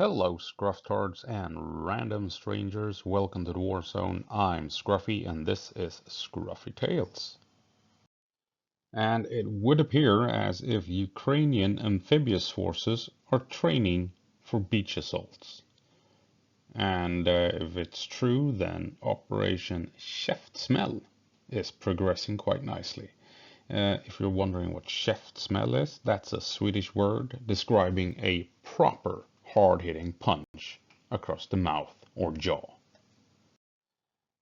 Hello, Scrufftards and random strangers. Welcome to the War Zone. I'm Scruffy, and this is Scruffy Tales. And it would appear as if Ukrainian amphibious forces are training for beach assaults. And if it's true, then Operation Käftsmäll is progressing quite nicely. If you're wondering what Käftsmäll is, that's a Swedish word describing a proper hard-hitting punch across the mouth or jaw.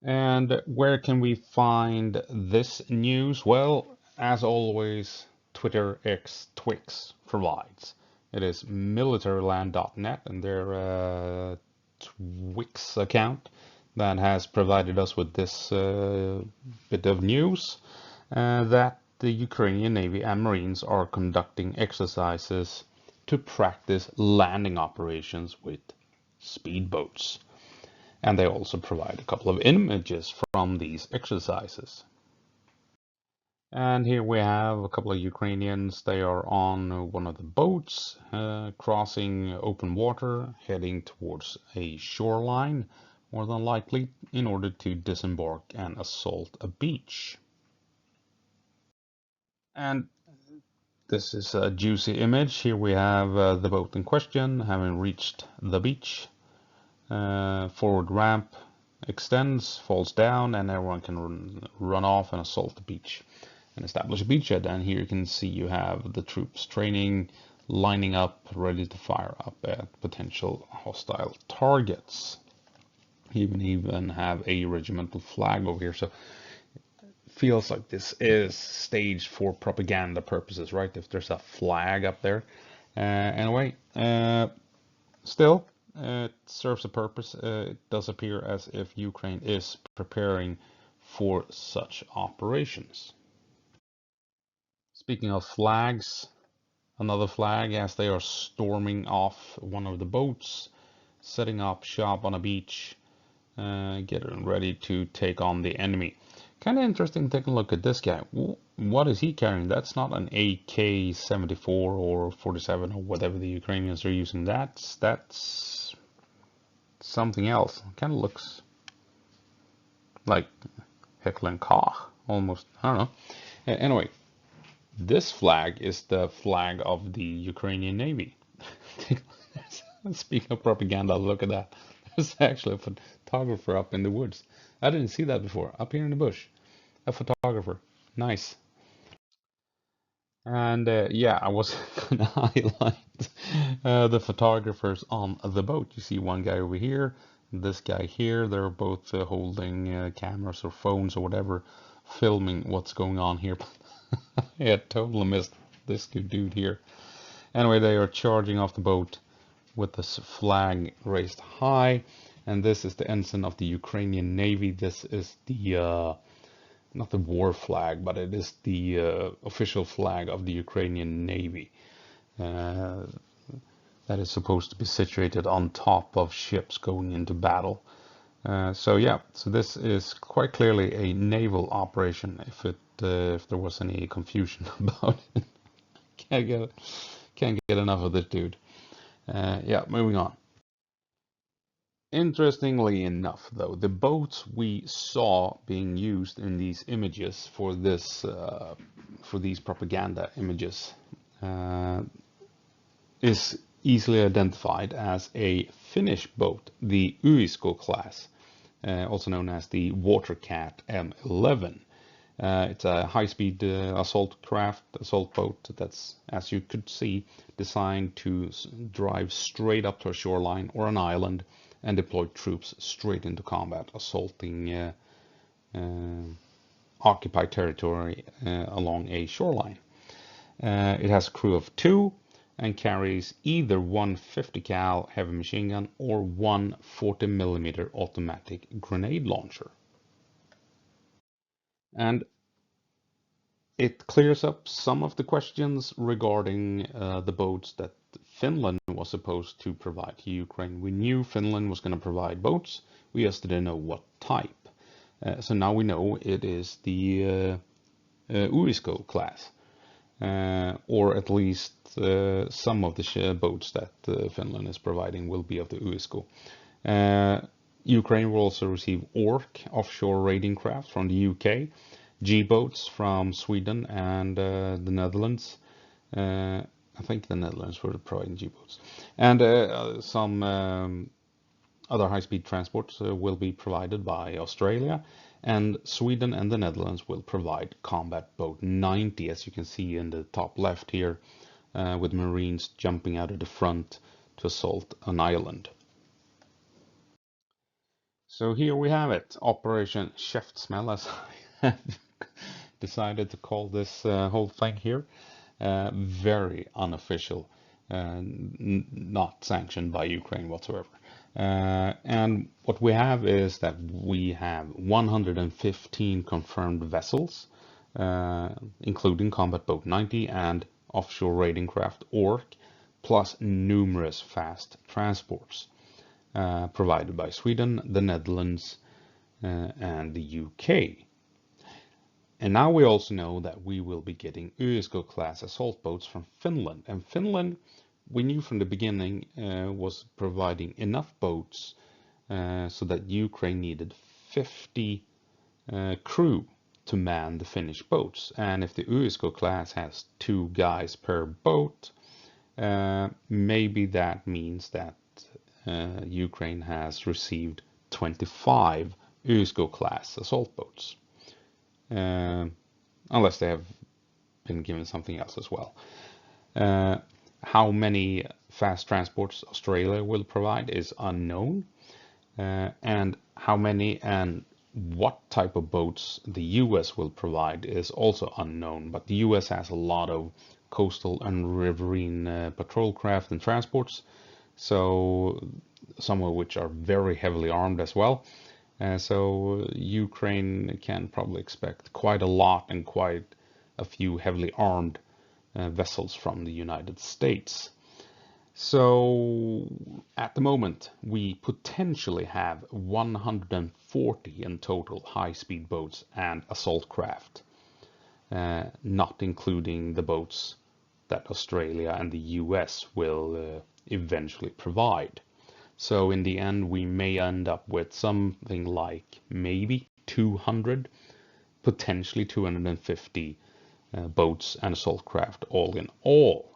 And where can we find this news? Well, as always, Twitter X Twix provides. It is militaryland.net and their Twix account that has provided us with this bit of news that the Ukrainian Navy and Marines are conducting exercises to practice landing operations with speedboats. And they also provide a couple of images from these exercises. And here we have a couple of Ukrainians. They are on one of the boats, crossing open water, heading towards a shoreline, more than likely, in order to disembark and assault a beach. And this is a juicy image. Here we have the boat in question having reached the beach. Forward ramp extends, falls down, and everyone can run off and assault the beach and establish a beachhead. And here you can see you have the troops training, lining up, ready to fire up at potential hostile targets. Even have a regimental flag over here, so it feels like this is staged for propaganda purposes, right? If there's a flag up there. Anyway, still, it serves a purpose. It does appear as if Ukraine is preparing for such operations. Speaking of flags, another flag as they are storming off one of the boats, setting up shop on a beach, getting ready to take on the enemy. Kind of interesting taking a look at this guy. What is he carrying? That's not an AK-74 or 47 or whatever the Ukrainians are using. That's something else. Kind of looks like Heckler and Koch almost. I don't know. Anyway, this flag is the flag of the Ukrainian Navy. Speaking of propaganda, look at that. There's actually a photographer up in the woods. I didn't see that before. Up here in the bush, a photographer. Nice. And yeah, I was gonna highlight the photographers on the boat. You see one guy over here, this guy here. They're both holding cameras or phones or whatever, filming what's going on here. Yeah, totally missed this good dude here. Anyway, they are charging off the boat with this flag raised high, and this is the ensign of the Ukrainian Navy. This is the not the war flag, but it is the official flag of the Ukrainian Navy. That is supposed to be situated on top of ships going into battle. So yeah, so this is quite clearly a naval operation. If there was any confusion about it, can't get enough of this dude. Yeah, moving on. Interestingly enough, though, the boats we saw being used in these images for these propaganda images is easily identified as a Finnish boat, the Uisko class, also known as the Watercat M11. It's a high-speed assault boat that's, as you could see, designed to drive straight up to a shoreline or an island and deploy troops straight into combat, assaulting occupied territory along a shoreline. It has a crew of 2 and carries either one 50 cal heavy machine gun or one 40mm automatic grenade launcher. And it clears up some of the questions regarding the boats that Finland was supposed to provide to Ukraine. We knew Finland was going to provide boats. We just didn't know what type. So now we know it is the Uisko class. or at least some of the boats that Finland is providing will be of the USCO. Ukraine will also receive ORC offshore raiding craft from the UK, G-boats from Sweden and the Netherlands. I think the Netherlands were providing G-boats, and some other high-speed transports will be provided by Australia, and Sweden and the Netherlands will provide Combat Boat 90, as you can see in the top left here, with Marines jumping out of the front to assault an island. So here we have it, Operation Käftsmäll, as I have decided to call this whole thing here. Very unofficial, not sanctioned by Ukraine whatsoever. And what we have is that we have 115 confirmed vessels, including Combat Boat 90 and offshore raiding craft ORC, plus numerous fast transports provided by Sweden, the Netherlands, and the UK. And now we also know that we will be getting ÖSK-class assault boats from Finland. And Finland, we knew from the beginning, was providing enough boats so that Ukraine needed 50 crew to man the Finnish boats. And if the ÖSK-class has 2 guys per boat, maybe that means that Ukraine has received 25 ÖSK-class assault boats. Unless they have been given something else as well. How many fast transports Australia will provide is unknown, and how many and what type of boats the US will provide is also unknown, but the US has a lot of coastal and riverine patrol craft and transports, so some of which are very heavily armed as well. So Ukraine can probably expect quite a lot and quite a few heavily armed vessels from the United States. So at the moment, we potentially have 140 in total high-speed boats and assault craft, not including the boats that Australia and the US will eventually provide. So in the end, we may end up with something like maybe 200, potentially 250 boats and assault craft all in all.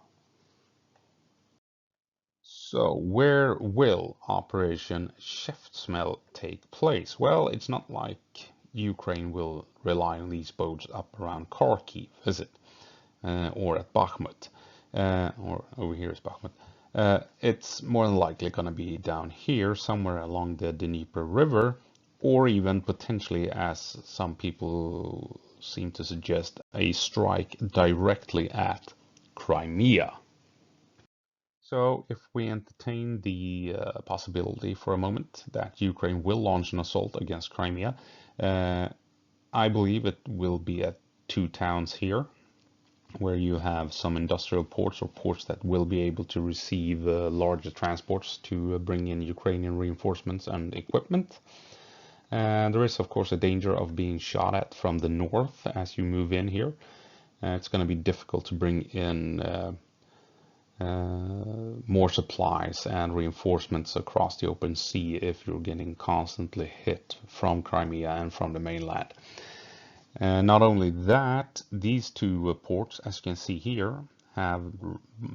So where will Operation Käftsmäll take place? Well, it's not like Ukraine will rely on these boats up around Kharkiv, is it? Or at Bakhmut, or over here is Bakhmut. It's more than likely going to be down here, somewhere along the Dnieper River, or even potentially, as some people seem to suggest, a strike directly at Crimea. So if we entertain the possibility for a moment that Ukraine will launch an assault against Crimea, I believe it will be at 2 towns here, where you have some industrial ports or ports that will be able to receive larger transports to bring in Ukrainian reinforcements and equipment. And there is, of course, a danger of being shot at from the north as you move in here. It's going to be difficult to bring in more supplies and reinforcements across the open sea if you're getting constantly hit from Crimea and from the mainland. Not only that, these 2 ports, as you can see here, have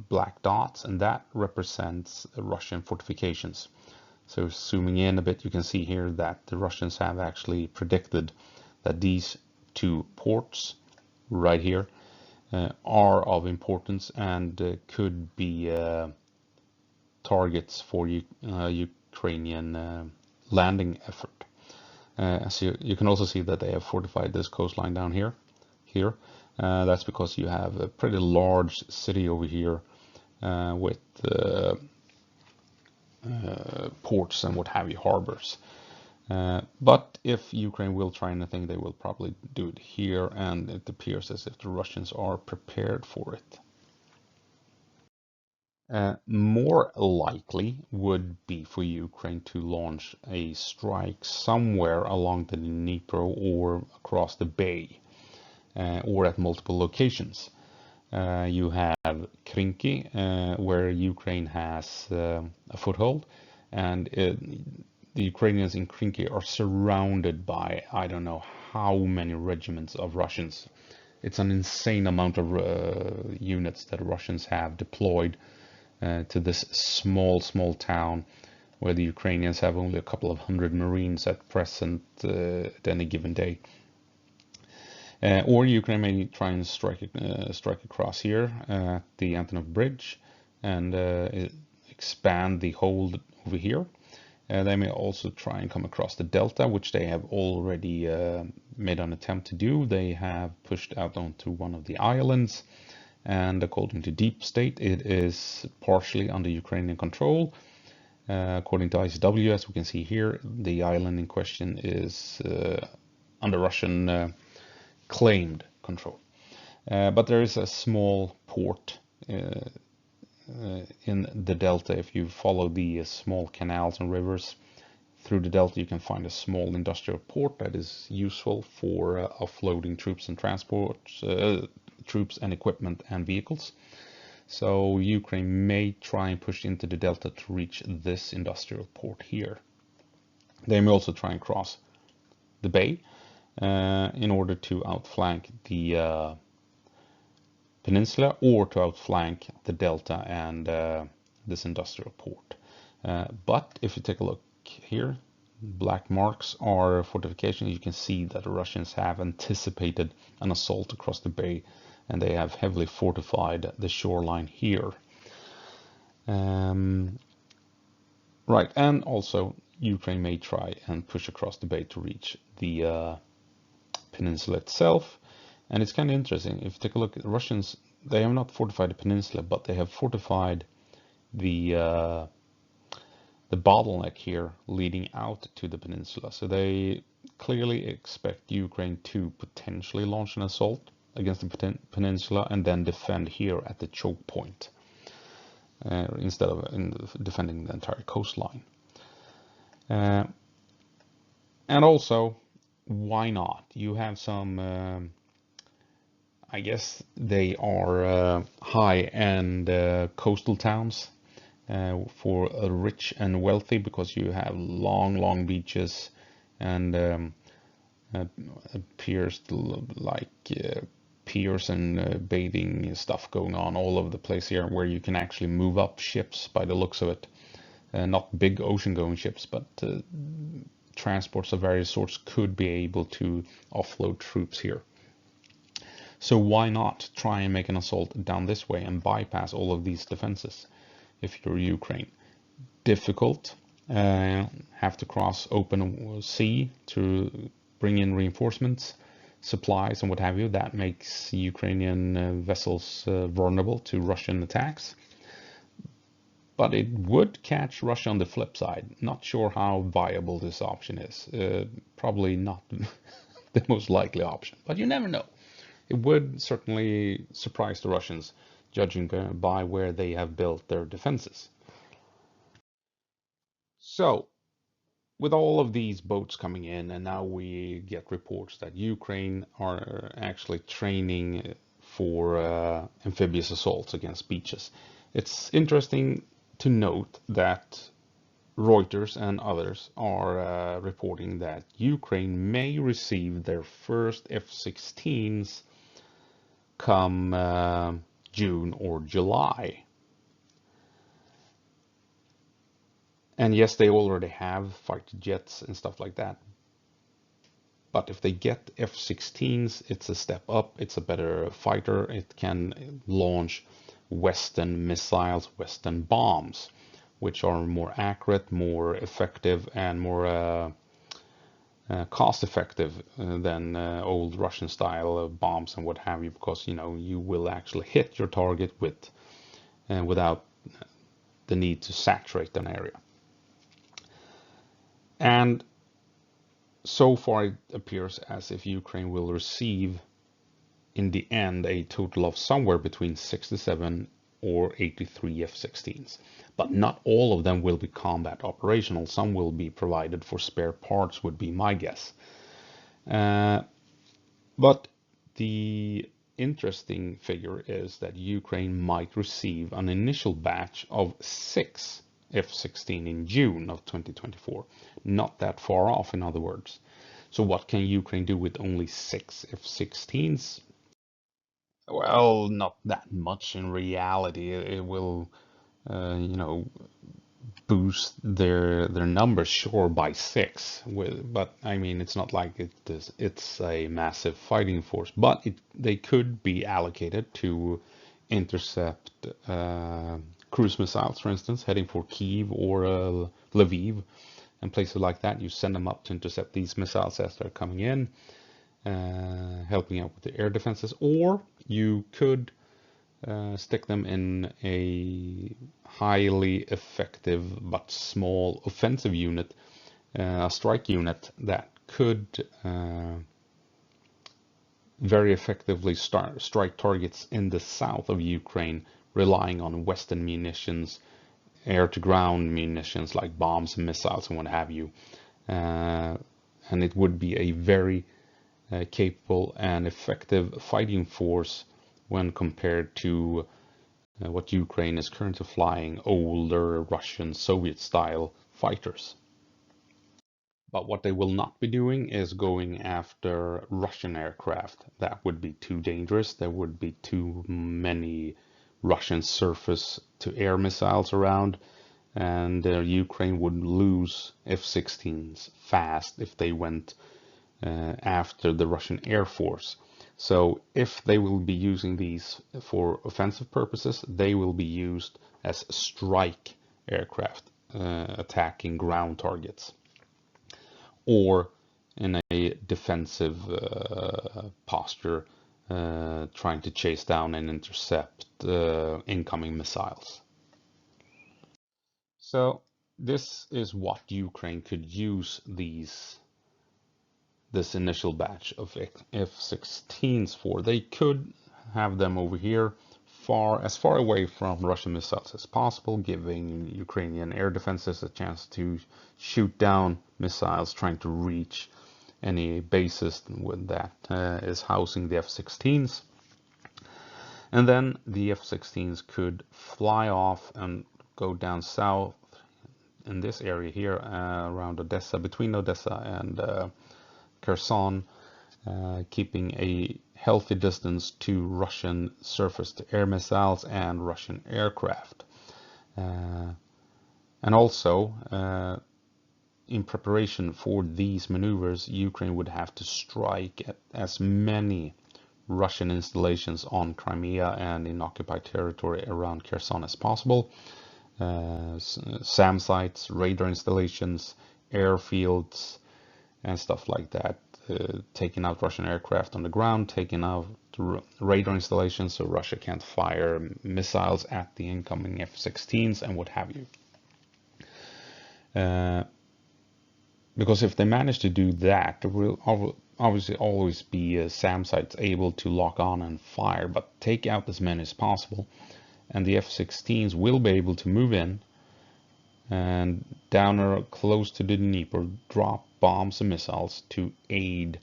black dots, and that represents Russian fortifications. So zooming in a bit, you can see here that the Russians have actually predicted that these 2 ports right here are of importance and could be targets for Ukrainian landing effort. As you can also see that they have fortified this coastline down here. That's because you have a pretty large city over here with ports and what have you, harbors. But if Ukraine will try anything, they will probably do it here, and it appears as if the Russians are prepared for it. More likely would be for Ukraine to launch a strike somewhere along the Dnieper or across the bay, or at multiple locations. You have Krinky, where Ukraine has a foothold, and the Ukrainians in Krinky are surrounded by I don't know how many regiments of Russians. It's an insane amount of units that Russians have deployed to this small town, where the Ukrainians have only a couple of hundred Marines at present at any given day. Or Ukraine may try and strike across here at the Antonov Bridge and expand the hold over here. They may also try and come across the delta, which they have already made an attempt to do. They have pushed out onto one of the islands, and according to Deep State, it is partially under Ukrainian control. According to ICW, as we can see here, the island in question is under Russian claimed control. But there is a small port in the delta. If you follow the small canals and rivers through the delta, you can find a small industrial port that is useful for offloading troops and transports, troops and equipment and vehicles. So Ukraine may try and push into the delta to reach this industrial port here. They may also try and cross the bay in order to outflank the peninsula, or to outflank the delta and this industrial port. But if you take a look here, black marks are fortifications. You can see that the Russians have anticipated an assault across the bay, and they have heavily fortified the shoreline here. Right, and also Ukraine may try and push across the bay to reach the peninsula itself. And it's kind of interesting. If you take a look at the Russians, they have not fortified the peninsula, but they have fortified the bottleneck here leading out to the peninsula. So they clearly expect Ukraine to potentially launch an assault against the peninsula and then defend here at the choke point instead of defending the entire coastline. And also, why not? You have some, I guess they are high-end coastal towns for rich and wealthy, because you have long beaches and appears like piers and bathing stuff going on all over the place here, where you can actually move up ships by the looks of it. Not big ocean-going ships, but transports of various sorts could be able to offload troops here. So why not try and make an assault down this way and bypass all of these defenses if you're Ukraine? Difficult. Have to cross open sea to bring in reinforcements, supplies, and what have you. That makes Ukrainian vessels vulnerable to Russian attacks. But it would catch Russia on the flip side. Not sure how viable this option is. Probably not the most likely option, but you never know. It would certainly surprise the Russians, judging by where they have built their defenses. So, with all of these boats coming in, and now we get reports that Ukraine are actually training for amphibious assaults against beaches. It's interesting to note that Reuters and others are reporting that Ukraine may receive their first F-16s come June or July. And yes, they already have fighter jets and stuff like that. But if they get F-16s, it's a step up. It's a better fighter. It can launch Western missiles, Western bombs, which are more accurate, more effective, and more cost effective than old Russian style bombs and what have you, because you will actually hit your target without the need to saturate an area. And so far it appears as if Ukraine will receive in the end a total of somewhere between 67 or 83 F-16s. But not all of them will be combat operational. Some will be provided for spare parts, would be my guess. But the interesting figure is that Ukraine might receive an initial batch of 6 F-16 in June of 2024. Not that far off, in other words. So what can Ukraine do with only 6 F-16s? Well, not that much in reality. It will, you know, boost their numbers, sure, by 6. But I mean, it's not like it's a massive fighting force. But they could be allocated to intercept cruise missiles, for instance, heading for Kyiv or Lviv and places like that. You send them up to intercept these missiles as they're coming in, helping out with the air defenses, or you could stick them in a highly effective but small offensive unit, a strike unit that could very effectively strike targets in the south of Ukraine, relying on Western munitions, air-to-ground munitions like bombs and missiles and what have you. And it would be a very capable and effective fighting force when compared to what Ukraine is currently flying, older Russian Soviet-style fighters. But what they will not be doing is going after Russian aircraft. That would be too dangerous. There would be too many Russian surface-to-air missiles around, and Ukraine would lose F-16s fast if they went after the Russian Air Force. So if they will be using these for offensive purposes, they will be used as strike aircraft attacking ground targets, or in a defensive posture, trying to chase down and intercept incoming missiles. So this is what Ukraine could use this initial batch of F-16s for. They could have them over here as far away from Russian missiles as possible, giving Ukrainian air defenses a chance to shoot down missiles trying to reach any bases that is housing the F-16s. And then the F-16s could fly off and go down south in this area here around Odessa, between Odessa and Kherson, keeping a healthy distance to Russian surface-to-air missiles and Russian aircraft. And also, in preparation for these maneuvers, Ukraine would have to strike at as many Russian installations on Crimea and in occupied territory around Kherson as possible. SAM sites, radar installations, airfields, and stuff like that. Taking out Russian aircraft on the ground, taking out radar installations so Russia can't fire missiles at the incoming F-16s and what have you. Because if they manage to do that, there will obviously always be SAM sites able to lock on and fire, but take out as many as possible. And the F-16s will be able to move in and down or close to the Dnieper, drop bombs and missiles to aid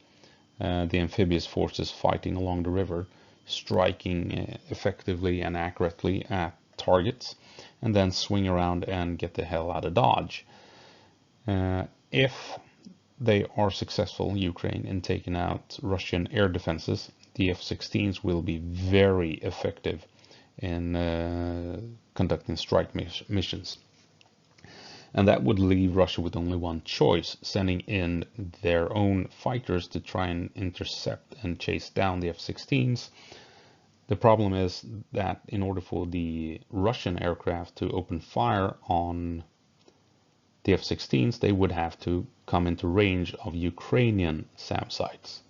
the amphibious forces fighting along the river, striking effectively and accurately at targets, and then swing around and get the hell out of Dodge. If they are successful, Ukraine, in taking out Russian air defenses, the F-16s will be very effective in conducting strike missions. And that would leave Russia with only one choice, sending in their own fighters to try and intercept and chase down the F-16s. The problem is that in order for the Russian aircraft to open fire on the F-16s, they would have to come into range of Ukrainian SAM sites.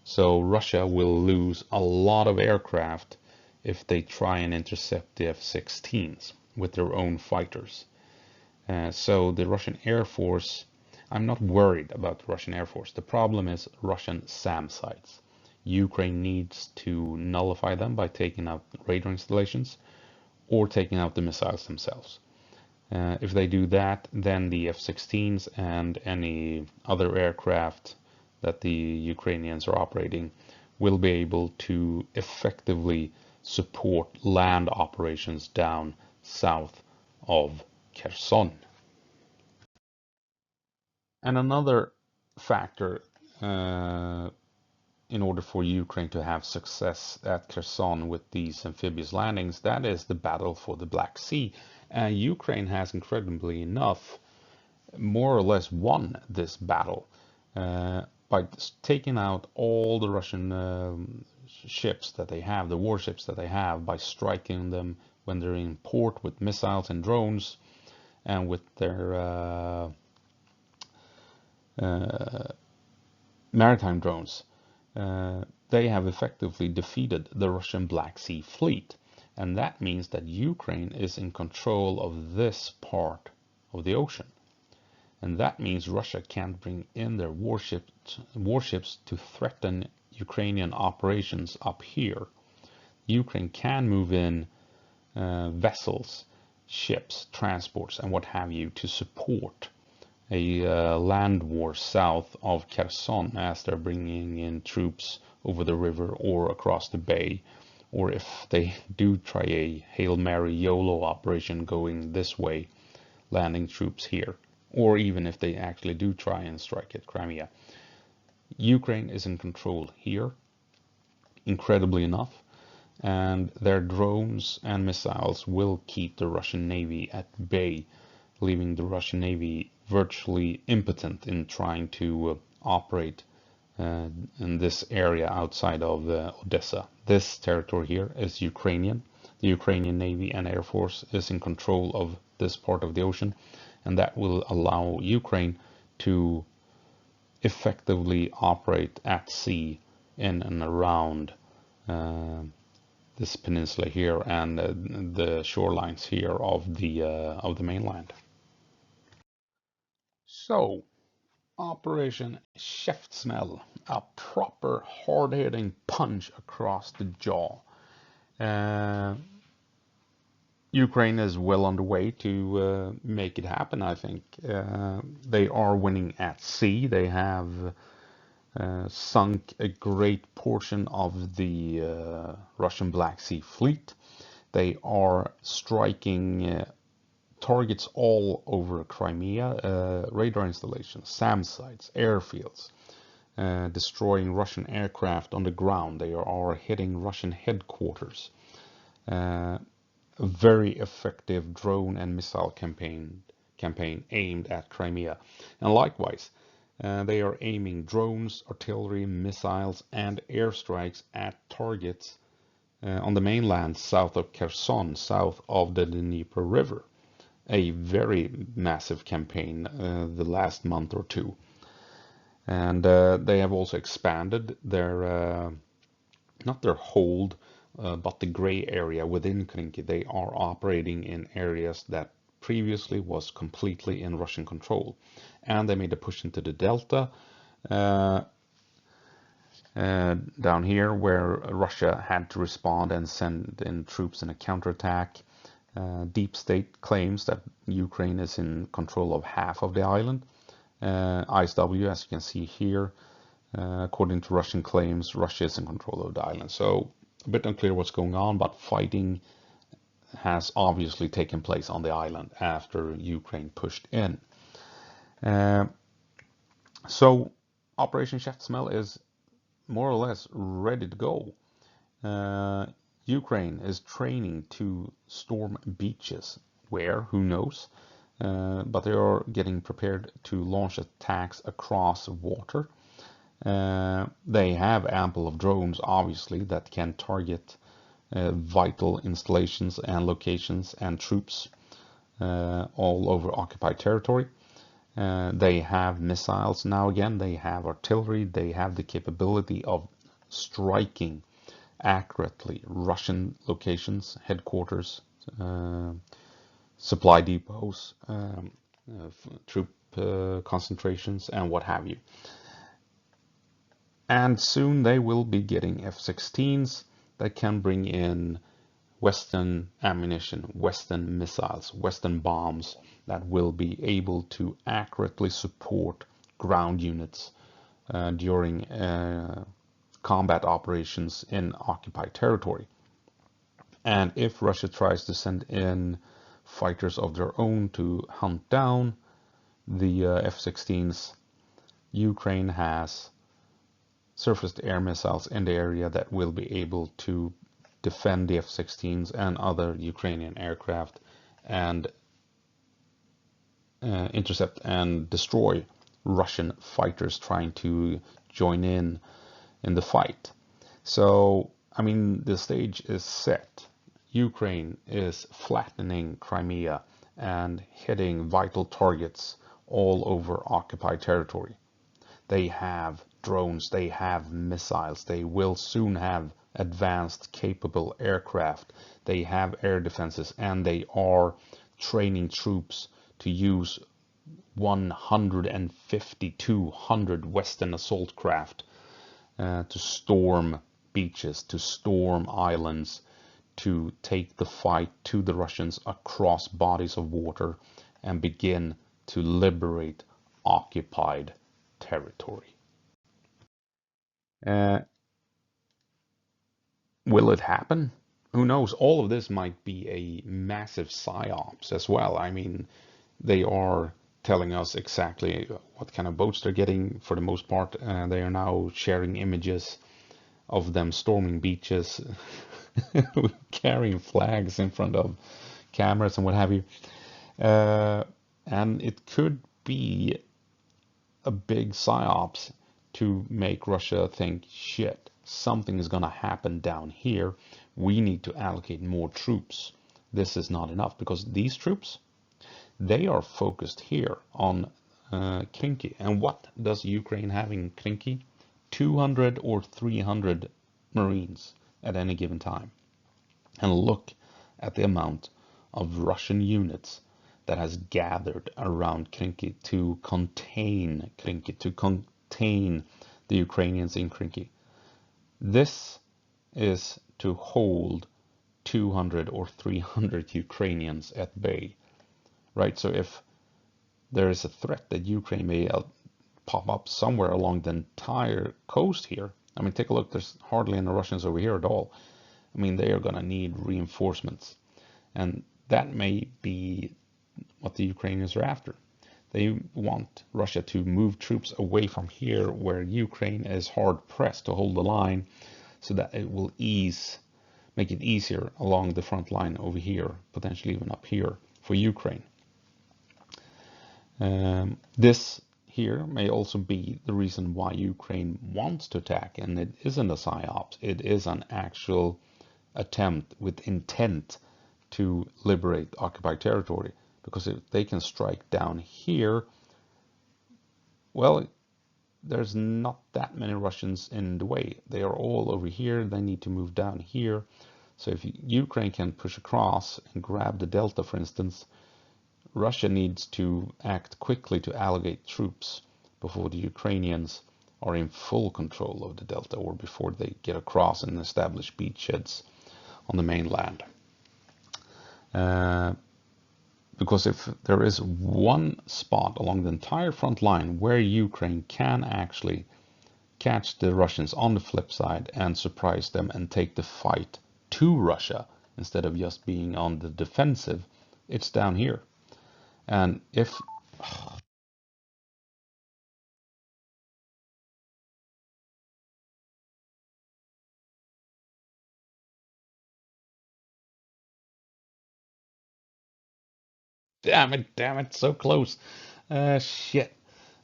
So Russia will lose a lot of aircraft if they try and intercept the F-16s with their own fighters. So the Russian Air Force, I'm not worried about the Russian Air Force. The problem is Russian SAM sites. Ukraine needs to nullify them by taking out radar installations or taking out the missiles themselves. If they do that, then the F-16s and any other aircraft that the Ukrainians are operating will be able to effectively support land operations down south of Kherson. And another factor in order for Ukraine to have success at Kherson with these amphibious landings, that is the battle for the Black Sea. And Ukraine has, incredibly enough, more or less won this battle by taking out all the Russian ships that they have, the warships that they have, by striking them when they're in port with missiles and drones, and with their maritime drones. They have effectively defeated the Russian Black Sea fleet. And that means that Ukraine is in control of this part of the ocean. And that means Russia can't bring in their warships to threaten Ukrainian operations up here. Ukraine can move in vessels, ships, transports, and what have you to support a land war south of Kherson as they're bringing in troops over the river or across the bay, or if they do try a Hail Mary YOLO operation going this way, landing troops here, or even if they actually do try and strike at Crimea. Ukraine is in control here, incredibly enough, and their drones and missiles will keep the Russian Navy at bay, leaving the Russian Navy virtually impotent in trying to operate in this area outside of Odessa. This territory here is Ukrainian. The Ukrainian Navy and Air Force is in control of this part of the ocean, and that will allow Ukraine to effectively operate at sea in and around this peninsula here and the shorelines here of the mainland. So, Operation Käftsmäll, a proper hard-hitting punch across the jaw. Ukraine is well on the way to make it happen, I think. They are winning at sea. They have sunk a great portion of the Russian Black Sea fleet. They are striking targets all over Crimea, radar installations, SAM sites, airfields, destroying Russian aircraft on the ground. They are hitting Russian headquarters. A very effective drone and missile campaign aimed at Crimea. And likewise, they are aiming drones, artillery, missiles, and airstrikes at targets on the mainland south of Kherson, south of the Dnieper River. A very massive campaign the last month or two. And they have also expanded their, not their hold, but the gray area within Krinky. They are operating in areas that previously was completely in Russian control. And they made a push into the Delta, down here where Russia had to respond and send in troops in a counterattack. Deep State claims that Ukraine is in control of half of the island. ISW, as you can see here, according to Russian claims, Russia is in control of the island. So a bit unclear what's going on, but fighting has obviously taken place on the island after Ukraine pushed in. So Operation Käftsmäll is more or less ready to go. Ukraine is training to storm beaches. Where? Who knows? But they are getting prepared to launch attacks across water. They have ample of drones, obviously, that can target vital installations and locations and troops all over occupied territory. They have missiles now again. They have artillery. They have the capability of striking accurately Russian locations, headquarters, supply depots, troop concentrations, and what have you. And soon they will be getting F-16s that can bring in Western ammunition, Western missiles, Western bombs that will be able to accurately support ground units during combat operations in occupied territory. And if Russia tries to send in fighters of their own to hunt down the F-16s, Ukraine has surface-to-air missiles in the area that will be able to defend the F-16s and other Ukrainian aircraft and intercept and destroy Russian fighters trying to join in the fight. So, I mean, the stage is set. Ukraine is flattening Crimea and hitting vital targets all over occupied territory. They have drones, they have missiles, they will soon have advanced capable aircraft, they have air defenses, and they are training troops to use 150, 200 Western assault craft to storm beaches, to storm islands, to take the fight to the Russians across bodies of water and begin to liberate occupied territory. Will it happen? Who knows? All of this might be a massive psyops as well. I mean, they are telling us exactly what kind of boats they're getting for the most part. They are now sharing images of them storming beaches, carrying flags in front of cameras and what have you. And it could be a big psyops to make Russia think, shit, something is going to happen down here. We need to allocate more troops. This is not enough, because these troops, they are focused here on Krinky. And what does Ukraine have in Krinky? 200 or 300 Marines at any given time. And look at the amount of Russian units that has gathered around Krinky to contain Krinky, to contain the Ukrainians in Krinky. This is to hold 200 or 300 Ukrainians at bay, right? So if there is a threat that Ukraine may pop up somewhere along the entire coast here, I mean, take a look, there's hardly any Russians over here at all. I mean, they are going to need reinforcements. And that may be what the Ukrainians are after. They want Russia to move troops away from here, where Ukraine is hard pressed to hold the line, so that it will make it easier along the front line over here, potentially even up here for Ukraine. This here may also be the reason why Ukraine wants to attack, and it isn't a psyops, it is an actual attempt with intent to liberate occupied territory. Because if they can strike down here, well, there's not that many Russians in the way. They are all over here. They need to move down here. So if Ukraine can push across and grab the delta, for instance, Russia needs to act quickly to allocate troops before the Ukrainians are in full control of the delta, or before they get across and establish beachheads on the mainland. Because if there is one spot along the entire front line where Ukraine can actually catch the Russians on the flip side and surprise them and take the fight to Russia instead of just being on the defensive, it's down here. And if damn it, so close. Shit.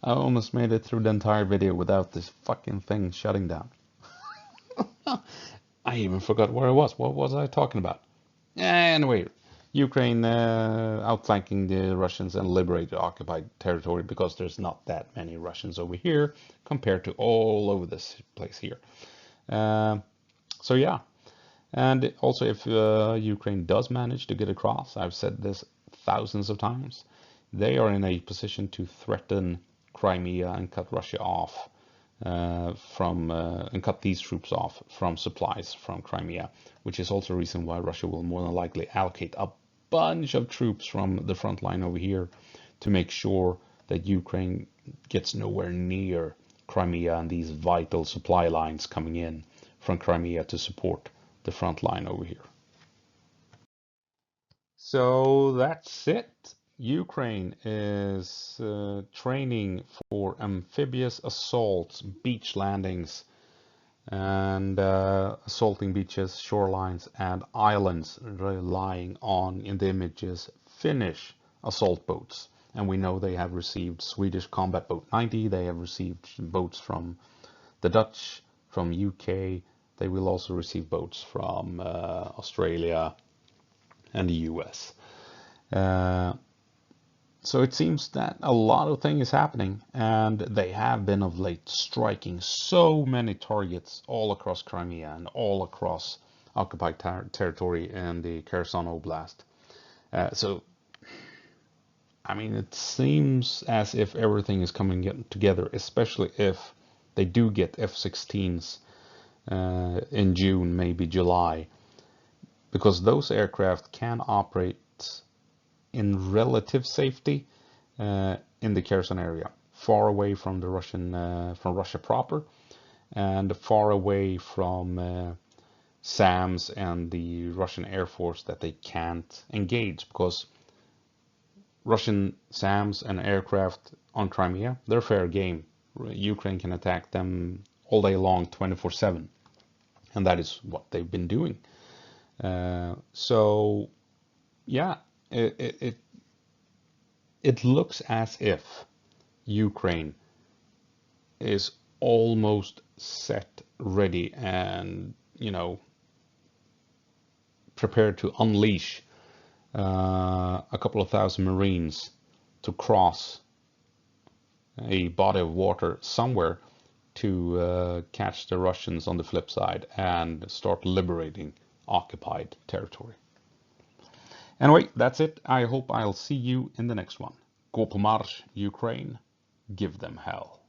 I almost made it through the entire video without this fucking thing shutting down. I even forgot where I was. What was I talking about? Anyway, Ukraine outflanking the Russians and liberate the occupied territory, because there's not that many Russians over here compared to all over this place here. So yeah. And also, if Ukraine does manage to get across, I've said this thousands of times, they are in a position to threaten Crimea and cut Russia off and cut these troops off from supplies from Crimea, which is also a reason why Russia will more than likely allocate a bunch of troops from the front line over here to make sure that Ukraine gets nowhere near Crimea and these vital supply lines coming in from Crimea to support the front line over here. So that's it. Ukraine is training for amphibious assaults, beach landings, and assaulting beaches, shorelines, and islands, relying on, in the images, Finnish assault boats. And we know they have received Swedish Combat Boat 90, they have received boats from the Dutch, from UK, they will also receive boats from Australia and the US. So it seems that a lot of things is happening, and they have been of late striking so many targets all across Crimea and all across occupied territory in the Kherson Oblast. So, I mean, it seems as if everything is coming together, especially if they do get F-16s in June, maybe July, because those aircraft can operate in relative safety in the Kherson area, far away from the from Russia proper, and far away from SAMs and the Russian Air Force that they can't engage, because Russian SAMs and aircraft on Crimea, they're fair game. Ukraine can attack them all day long, 24/7, and that is what they've been doing. So, yeah, it looks as if Ukraine is almost set, ready, and, you know, prepared to unleash a couple of thousand Marines to cross a body of water somewhere to catch the Russians on the flip side and start liberating occupied territory. Anyway, that's it. I hope I'll see you in the next one. Gå på marsch, Ukraine. Give them hell.